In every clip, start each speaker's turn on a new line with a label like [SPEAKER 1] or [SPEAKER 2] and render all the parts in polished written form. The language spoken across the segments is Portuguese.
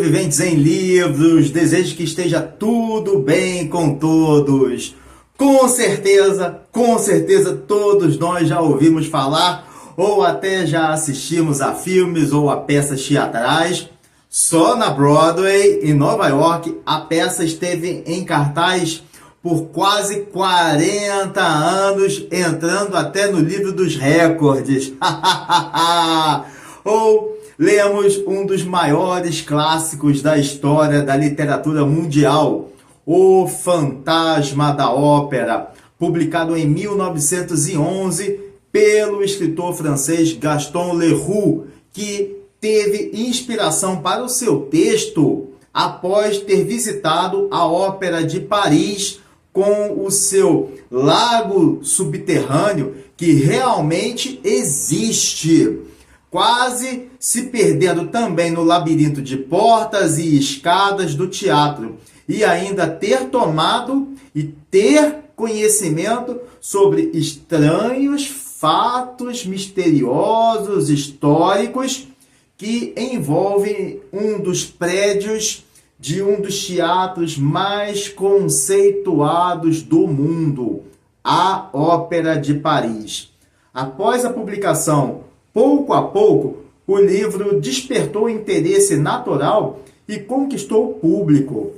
[SPEAKER 1] sobreviventes em livros, desejo que esteja tudo bem com todos. Com certeza todos nós já ouvimos falar ou até já assistimos a filmes ou a peças teatrais. Só na Broadway, em Nova York, a peça esteve em cartaz por quase 40 anos, entrando até no livro dos recordes. Ou lemos um dos maiores clássicos da história da literatura mundial, O Fantasma da Ópera, publicado em 1911 pelo escritor francês Gaston Leroux, que teve inspiração para o seu texto após ter visitado a Ópera de Paris com o seu lago subterrâneo, que realmente existe, quase se perdendo também no labirinto de portas e escadas do teatro, e ainda ter tomado e ter conhecimento sobre estranhos fatos misteriosos, históricos, que envolvem um dos prédios de um dos teatros mais conceituados do mundo, a Ópera de Paris. Após a publicação, pouco a pouco, o livro despertou interesse natural e conquistou o público,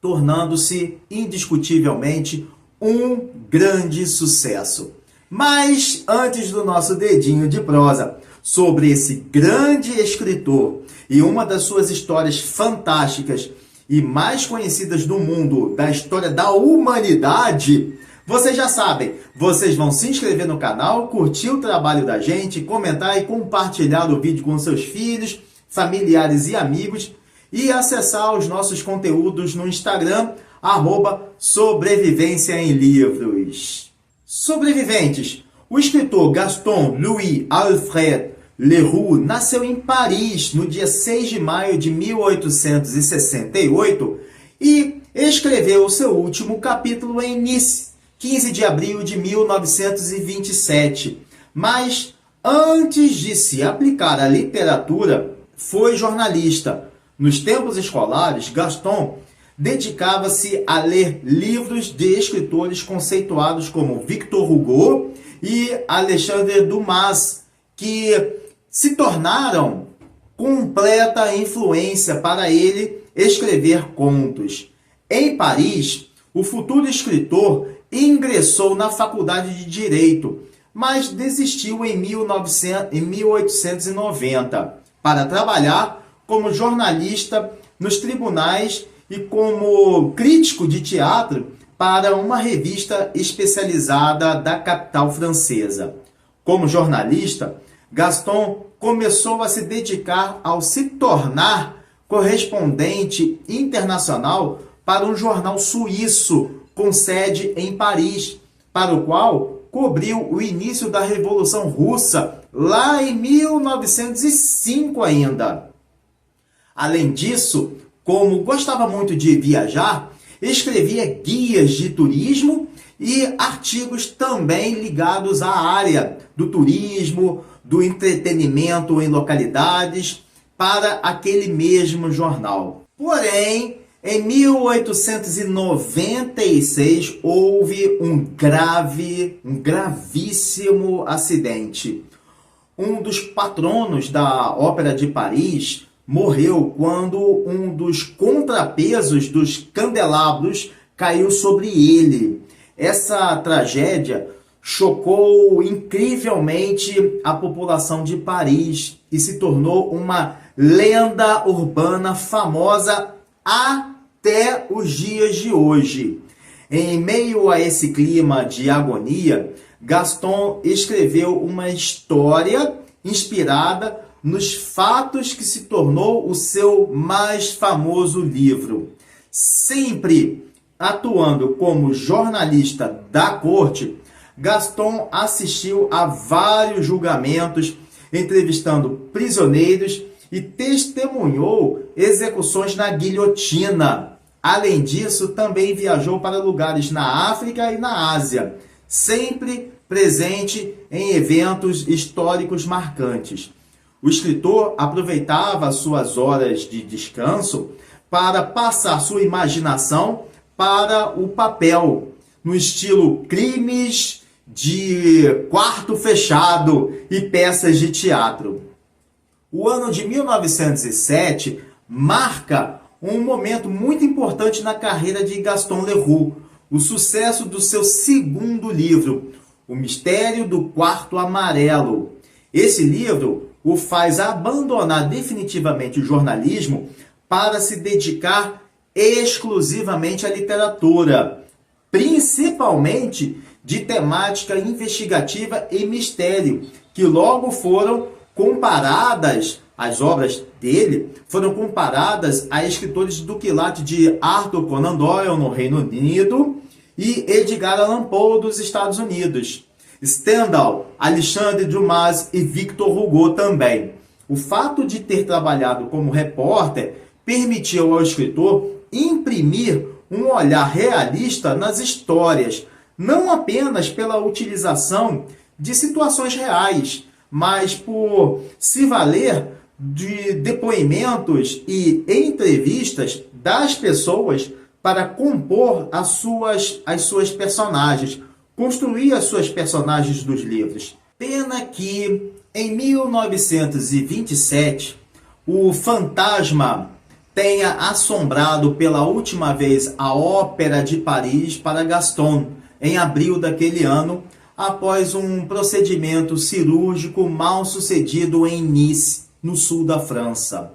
[SPEAKER 1] tornando-se indiscutivelmente um grande sucesso. Mas antes do nosso dedinho de prosa sobre esse grande escritor e uma das suas histórias fantásticas e mais conhecidas do mundo, da história da humanidade, vocês já sabem, vocês vão se inscrever no canal, curtir o trabalho da gente, comentar e compartilhar o vídeo com seus filhos, familiares e amigos e acessar os nossos conteúdos no Instagram, @Sobrevivência em Livros. Sobreviventes, o escritor Gaston Louis Alfred Leroux nasceu em Paris no dia 6 de maio de 1868 e escreveu o seu último capítulo em Nice, 15 de abril de 1927. Mas antes de se aplicar à literatura, foi jornalista. Nos tempos escolares, Gaston dedicava-se a ler livros de escritores conceituados como Victor Hugo e Alexandre Dumas, que se tornaram completa influência para ele escrever contos. Em Paris, o futuro escritor ingressou na Faculdade de Direito, mas desistiu em 1890 para trabalhar como jornalista nos tribunais e como crítico de teatro para uma revista especializada da capital francesa. Como jornalista, Gaston começou a se dedicar ao se tornar correspondente internacional para um jornal suíço com sede em Paris, para o qual cobriu o início da Revolução Russa, lá em 1905 ainda. Além disso, como gostava muito de viajar, escrevia guias de turismo e artigos também ligados à área do turismo, do entretenimento em localidades, para aquele mesmo jornal. Porém, em 1896, houve um gravíssimo acidente. Um dos patronos da Ópera de Paris morreu quando um dos contrapesos dos candelabros caiu sobre ele. Essa tragédia chocou incrivelmente a população de Paris e se tornou uma lenda urbana famosa até os dias de hoje. Em meio a esse clima de agonia, Gaston escreveu uma história inspirada nos fatos que se tornou o seu mais famoso livro. Sempre atuando como jornalista da corte, Gaston assistiu a vários julgamentos, entrevistando prisioneiros e testemunhou execuções na guilhotina. Além disso, também viajou para lugares na África e na Ásia, sempre presente em eventos históricos marcantes. O escritor aproveitava suas horas de descanso para passar sua imaginação para o papel, no estilo crimes de quarto fechado e peças de teatro. O ano de 1907 marca um momento muito importante na carreira de Gaston Leroux, o sucesso do seu segundo livro, O Mistério do Quarto Amarelo. Esse livro o faz abandonar definitivamente o jornalismo para se dedicar exclusivamente à literatura, principalmente de temática investigativa e mistério, que logo foram comparadas, as obras dele foram comparadas a escritores do quilate de Arthur Conan Doyle no Reino Unido e Edgar Allan Poe dos Estados Unidos. Stendhal, Alexandre Dumas e Victor Hugo também. O fato de ter trabalhado como repórter permitiu ao escritor imprimir um olhar realista nas histórias, não apenas pela utilização de situações reais, mas por se valer de depoimentos e entrevistas das pessoas para compor as suas personagens, construir as suas personagens dos livros. Pena que, em 1927, o fantasma tenha assombrado pela última vez a Ópera de Paris para Gaston, em abril daquele ano, após um procedimento cirúrgico mal sucedido em Nice, no sul da França.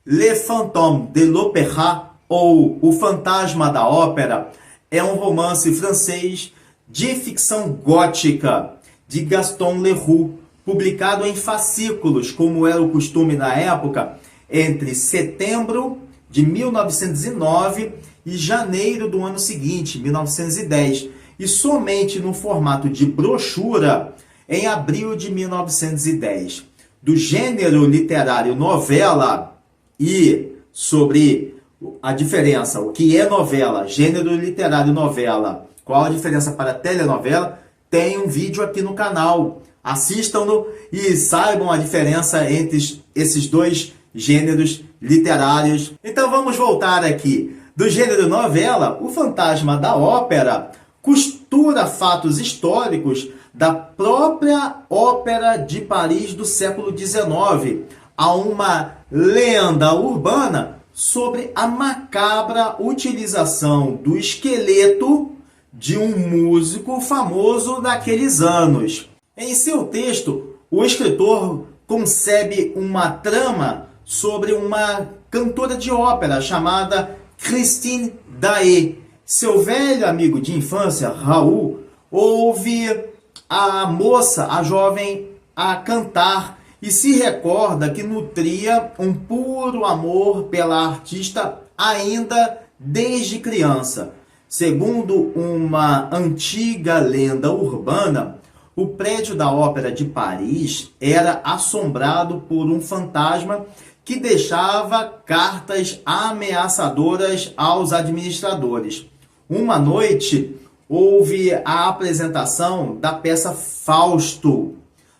[SPEAKER 1] Le Fantôme de l'Opéra, ou O Fantasma da Ópera, é um romance francês de ficção gótica de Gaston Leroux, publicado em fascículos, como era o costume na época, entre setembro de 1909 e janeiro do ano seguinte, 1910, e somente no formato de brochura em abril de 1910. Do gênero literário novela e sobre a diferença, o que é novela, gênero literário novela, qual a diferença para telenovela, tem um vídeo aqui no canal. Assistam-no e saibam a diferença entre esses dois gêneros literários. Então vamos voltar aqui. Do gênero novela, O Fantasma da Ópera costura fatos históricos da própria Ópera de Paris do século XIX a uma lenda urbana sobre a macabra utilização do esqueleto de um músico famoso daqueles anos. Em seu texto, o escritor concebe uma trama sobre uma cantora de ópera chamada Christine Daae. Seu velho amigo de infância, Raoul, ouve a moça, a jovem, a cantar e se recorda que nutria um puro amor pela artista ainda desde criança. Segundo uma antiga lenda urbana, o prédio da Ópera de Paris era assombrado por um fantasma que deixava cartas ameaçadoras aos administradores. Uma noite, houve a apresentação da peça Fausto,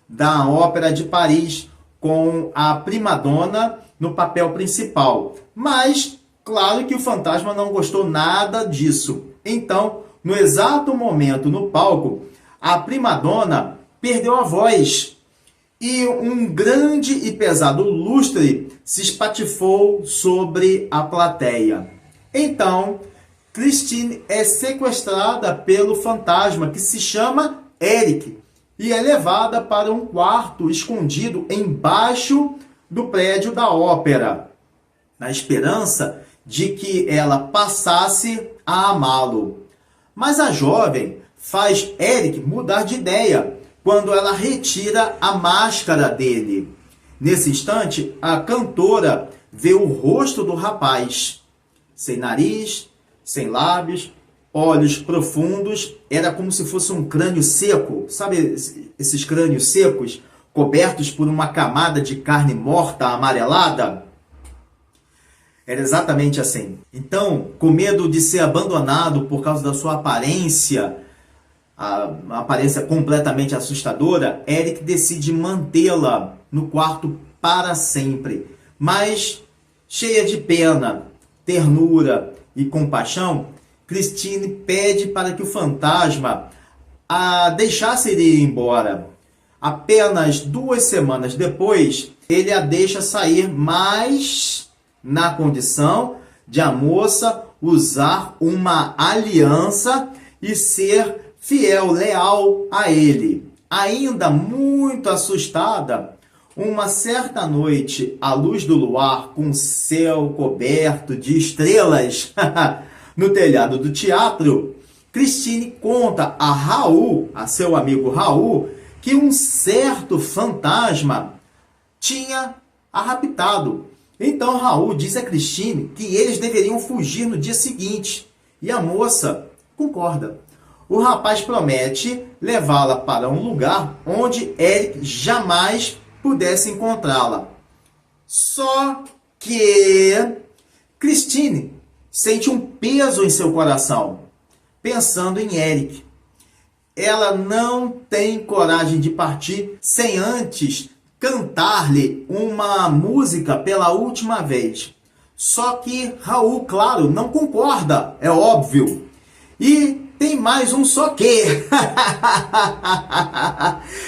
[SPEAKER 1] da Ópera de Paris, com a primadona no papel principal. Mas, claro que o fantasma não gostou nada disso. Então, no exato momento no palco, a primadona perdeu a voz e um grande e pesado lustre se espatifou sobre a plateia. Então, Christine é sequestrada pelo fantasma, que se chama Eric, e é levada para um quarto escondido embaixo do prédio da ópera, na esperança de que ela passasse a amá-lo. Mas a jovem faz Eric mudar de ideia quando ela retira a máscara dele. Nesse instante, a cantora vê o rosto do rapaz, sem nariz, sem lábios, olhos profundos, era como se fosse um crânio seco, sabe esses crânios secos, cobertos por uma camada de carne morta amarelada? Era exatamente assim. Então, com medo de ser abandonado por causa da sua aparência, a aparência completamente assustadora, Eric decide mantê-la no quarto para sempre. Mas, cheia de pena, ternura e compaixão, Christine pede para que o fantasma a deixasse ele ir embora. Apenas 2 semanas depois, ele a deixa sair, mas na condição de a moça usar uma aliança e ser fiel, leal a ele. Ainda muito assustada, uma certa noite, à luz do luar, com o céu coberto de estrelas, no telhado do teatro, Christine conta a Raul, a seu amigo Raul, que um certo fantasma tinha a raptado. Então Raul diz a Christine que eles deveriam fugir no dia seguinte. E a moça concorda. O rapaz promete levá-la para um lugar onde Eric jamais pudesse encontrá-la. Só que Christine sente um peso em seu coração, pensando em Eric. Ela não tem coragem de partir sem antes cantar-lhe uma música pela última vez. Só que Raul, claro, não concorda, é óbvio. E tem mais um só que.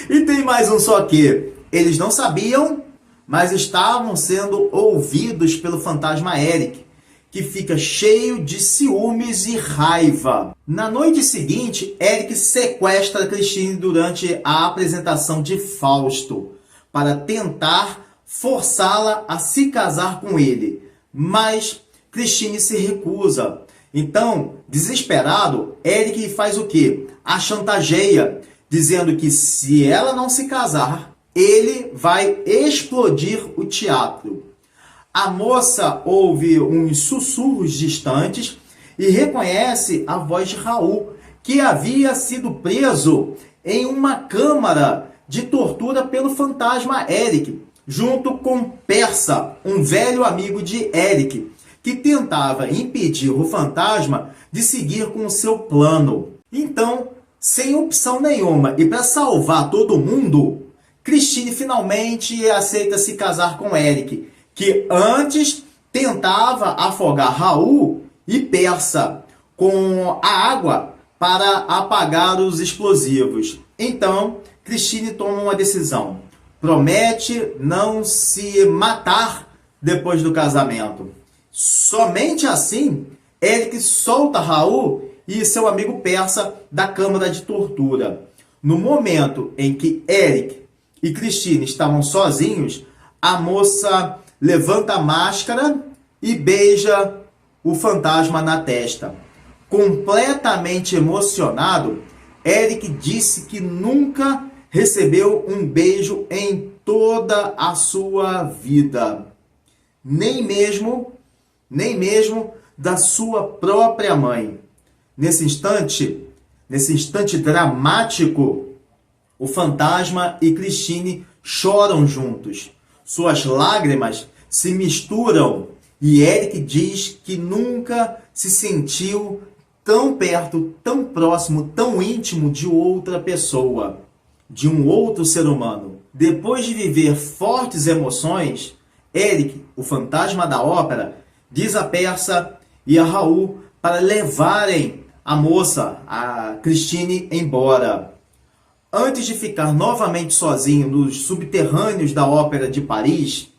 [SPEAKER 1] E tem mais um só que. Eles não sabiam, mas estavam sendo ouvidos pelo fantasma Eric, que fica cheio de ciúmes e raiva. Na noite seguinte, Eric sequestra Christine durante a apresentação de Fausto, para tentar forçá-la a se casar com ele. Mas Christine se recusa. Então, desesperado, Eric faz o quê? A chantageia, dizendo que se ela não se casar, ele vai explodir o teatro. A moça ouve uns sussurros distantes e reconhece a voz de Raul, que havia sido preso em uma câmara de tortura pelo fantasma Eric, junto com Persa, um velho amigo de Eric, que tentava impedir o fantasma de seguir com o seu plano. Então, sem opção nenhuma e para salvar todo mundo, Christine finalmente aceita se casar com Eric, que antes tentava afogar Raul e Persa com a água para apagar os explosivos. Então, Christine toma uma decisão. Promete não se matar depois do casamento. Somente assim, Eric solta Raul e seu amigo Persa da câmara de tortura. No momento em que Eric e Christine estavam sozinhos, a moça levanta a máscara e beija o fantasma na testa. Completamente emocionado, Eric disse que nunca recebeu um beijo em toda a sua vida. Nem mesmo da sua própria mãe. Nesse instante dramático, o fantasma e Christine choram juntos. Suas lágrimas se misturam e Eric diz que nunca se sentiu tão perto, tão próximo, tão íntimo de outra pessoa, de um outro ser humano. Depois de viver fortes emoções, Eric, o fantasma da ópera, diz a Persa e a Raul para levarem a moça, a Christine, embora. Antes de ficar novamente sozinho nos subterrâneos da Ópera de Paris,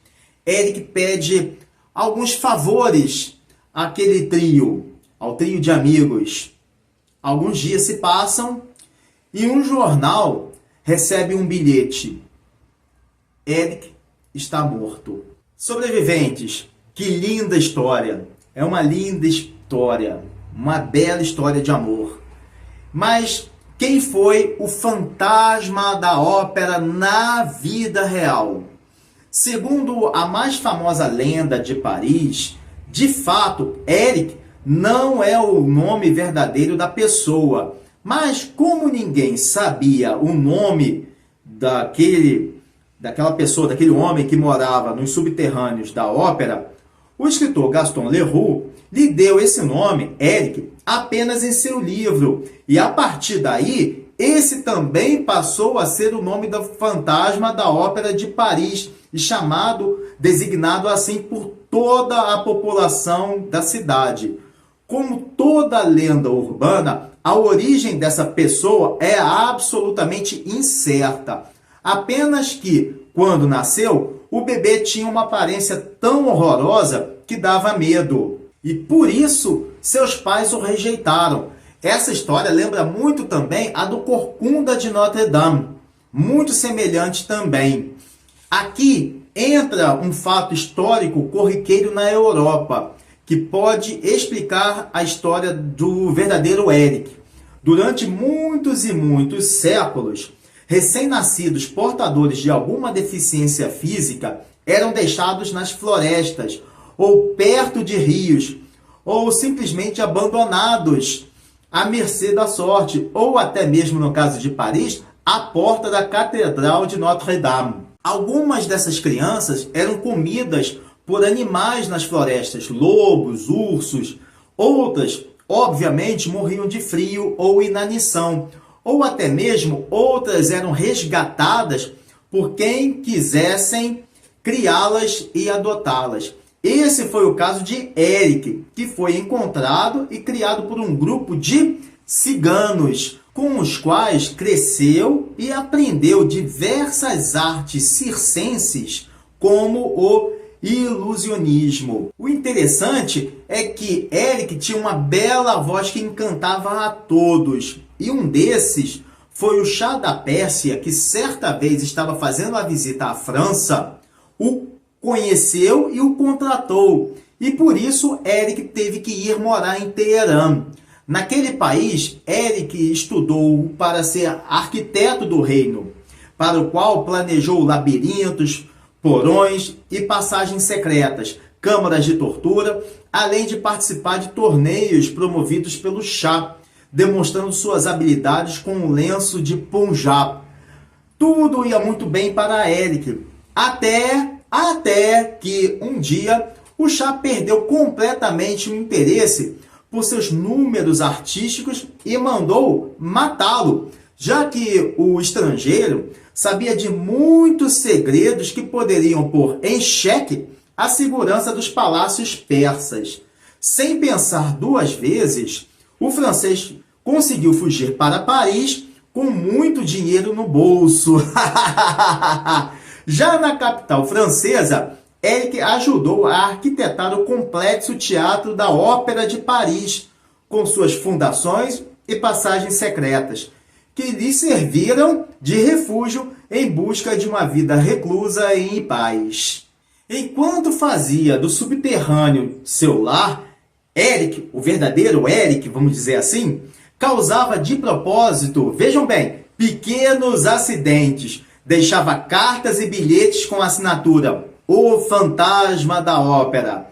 [SPEAKER 1] Eric pede alguns favores àquele trio, ao trio de amigos. Alguns dias se passam e um jornal recebe um bilhete. Eric está morto. Sobreviventes, que linda história. É uma linda história, uma bela história de amor. Mas quem foi o fantasma da ópera na vida real? Segundo a mais famosa lenda de Paris, de fato, Eric não é o nome verdadeiro da pessoa. Mas como ninguém sabia o nome daquela pessoa, daquele homem que morava nos subterrâneos da ópera, o escritor Gaston Leroux lhe deu esse nome, Eric, apenas em seu livro. E a partir daí, Esse também passou a ser o nome do fantasma da Ópera de Paris e designado assim por toda a população da cidade. Como toda lenda urbana, a origem dessa pessoa é absolutamente incerta. Apenas que, quando nasceu, o bebê tinha uma aparência tão horrorosa que dava medo. E por isso, seus pais o rejeitaram. Essa história lembra muito também a do Corcunda de Notre Dame, muito semelhante também. Aqui entra um fato histórico corriqueiro na Europa, que pode explicar a história do verdadeiro Eric. Durante muitos e muitos séculos, recém-nascidos portadores de alguma deficiência física eram deixados nas florestas, ou perto de rios, ou simplesmente abandonados à mercê da sorte, ou até mesmo, no caso de Paris, à porta da Catedral de Notre-Dame. Algumas dessas crianças eram comidas por animais nas florestas, lobos, ursos. Outras, obviamente, morriam de frio ou inanição, ou até mesmo outras eram resgatadas por quem quisessem criá-las e adotá-las. Esse foi o caso de Eric, que foi encontrado e criado por um grupo de ciganos, com os quais cresceu e aprendeu diversas artes circenses, como o ilusionismo. O interessante é que Eric tinha uma bela voz que encantava a todos. E um desses foi o Shah da Pérsia, que certa vez estava fazendo a visita à França, o conheceu e o contratou. E por isso Eric teve que ir morar em Teherã. Naquele país, Eric estudou para ser arquiteto do reino, para o qual planejou labirintos, porões e passagens secretas, câmaras de tortura, além de participar de torneios promovidos pelo Shah, demonstrando suas habilidades com um lenço de Punjab. Tudo ia muito bem para Eric, até que um dia o Shah perdeu completamente o interesse por seus números artísticos e mandou matá-lo, já que o estrangeiro sabia de muitos segredos que poderiam pôr em xeque a segurança dos palácios persas. Sem pensar duas vezes, o francês conseguiu fugir para Paris com muito dinheiro no bolso. Já na capital francesa, Eric ajudou a arquitetar o complexo Teatro da Ópera de Paris, com suas fundações e passagens secretas, que lhe serviram de refúgio em busca de uma vida reclusa e em paz. Enquanto fazia do subterrâneo seu lar, Eric, o verdadeiro Eric, vamos dizer assim, causava de propósito, vejam bem, pequenos acidentes, deixava cartas e bilhetes com assinatura "O Fantasma da Ópera".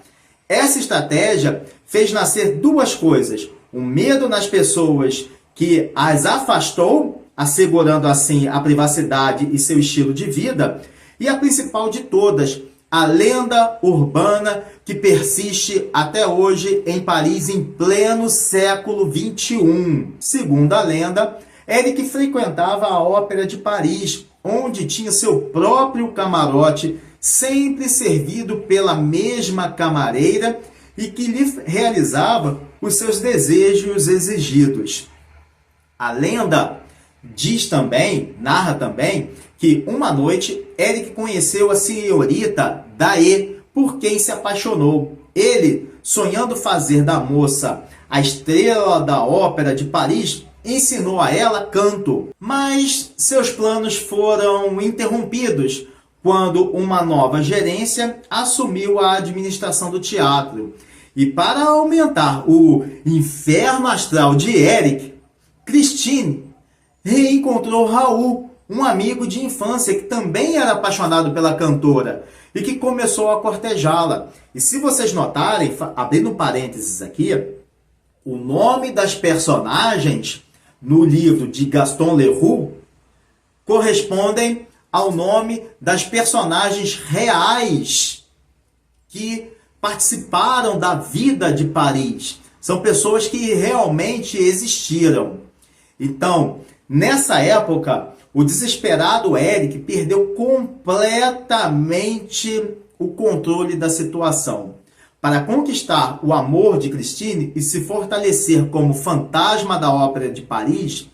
[SPEAKER 1] Essa estratégia fez nascer duas coisas: o medo nas pessoas, que as afastou, assegurando assim a privacidade e seu estilo de vida, e a principal de todas, a lenda urbana que persiste até hoje em Paris em pleno século XXI. Segundo a lenda, Eric frequentava a Ópera de Paris, onde tinha seu próprio camarote, sempre servido pela mesma camareira e que lhe realizava os seus desejos exigidos. A lenda narra também, que uma noite Eric conheceu a senhorita Daae, por quem se apaixonou. Ele, sonhando fazer da moça a estrela da Ópera de Paris, ensinou a ela canto. Mas seus planos foram interrompidos quando uma nova gerência assumiu a administração do teatro. E para aumentar o inferno astral de Eric, Christine reencontrou Raul, um amigo de infância que também era apaixonado pela cantora e que começou a cortejá-la. E se vocês notarem, abrindo parênteses aqui, o nome das personagens no livro de Gaston Leroux correspondem ao nome das personagens reais que participaram da vida de Paris. São pessoas que realmente existiram. Então, Nessa época, o desesperado Eric perdeu completamente o controle da situação. Para conquistar o amor de Christine e se fortalecer como fantasma da Ópera de Paris,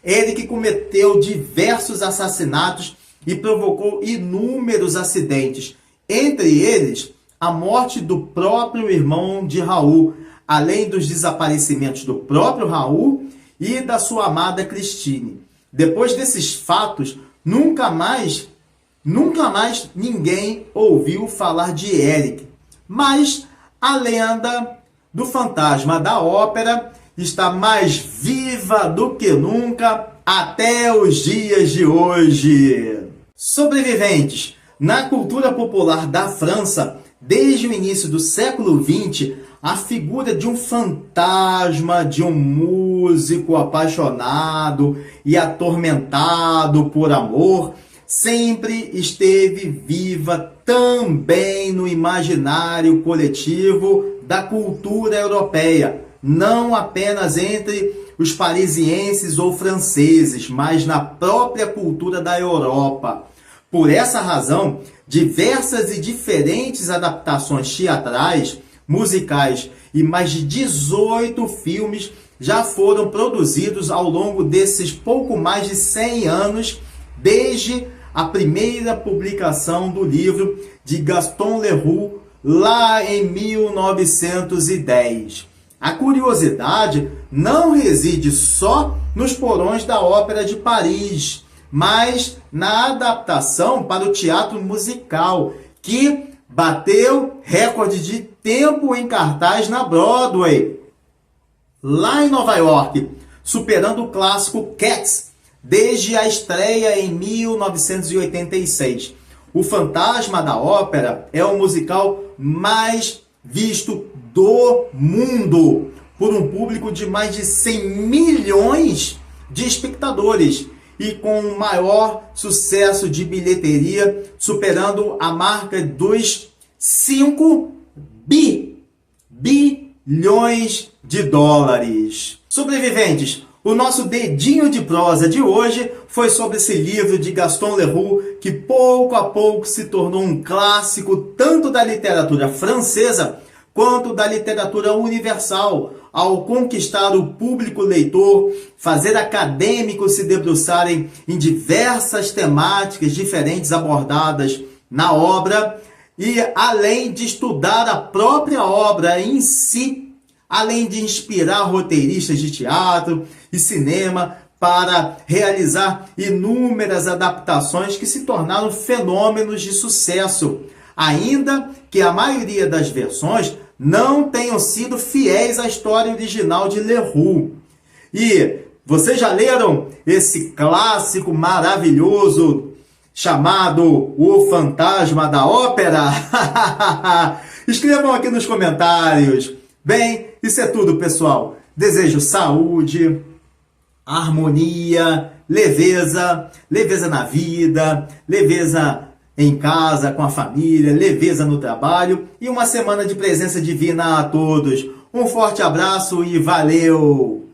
[SPEAKER 1] Eric cometeu diversos assassinatos e provocou inúmeros acidentes, entre eles a morte do próprio irmão de Raul, além dos desaparecimentos do próprio Raul e da sua amada Christine. Depois desses fatos, nunca mais ninguém ouviu falar de Eric. Mas a lenda do fantasma da ópera está mais viva do que nunca até os dias de hoje. Sobreviventes. Na cultura popular da França, desde o início do século XX, a figura de um fantasma, de um músico apaixonado e atormentado por amor, sempre esteve viva também no imaginário coletivo da cultura europeia, não apenas entre os parisienses ou franceses, mas na própria cultura da Europa. Por essa razão, diversas e diferentes adaptações teatrais, musicais e mais de 18 filmes já foram produzidos ao longo desses pouco mais de 100 anos, desde a primeira publicação do livro de Gaston Leroux, lá em 1910. A curiosidade não reside só nos porões da Ópera de Paris, mas na adaptação para o teatro musical, que bateu recorde de tempo em cartaz na Broadway, lá em Nova York, superando o clássico Cats, desde a estreia em 1986. O Fantasma da Ópera é o musical mais visto do mundo, por um público de mais de 100 milhões de espectadores e com o maior sucesso de bilheteria, superando a marca dos 5 bilhões de dólares. Sobreviventes, o nosso dedinho de prosa de hoje foi sobre esse livro de Gaston Leroux, que pouco a pouco se tornou um clássico tanto da literatura francesa quanto da literatura universal, ao conquistar o público leitor, fazer acadêmicos se debruçarem em diversas temáticas diferentes abordadas na obra e, além de estudar a própria obra em si, além de inspirar roteiristas de teatro e cinema para realizar inúmeras adaptações que se tornaram fenômenos de sucesso, ainda que a maioria das versões não tenham sido fiéis à história original de Leroux. E vocês já leram esse clássico maravilhoso chamado O Fantasma da Ópera? Escrevam aqui nos comentários. Bem, isso é tudo, pessoal. Desejo saúde, harmonia, leveza na vida, leveza em casa, com a família, leveza no trabalho e uma semana de presença divina a todos. Um forte abraço e valeu!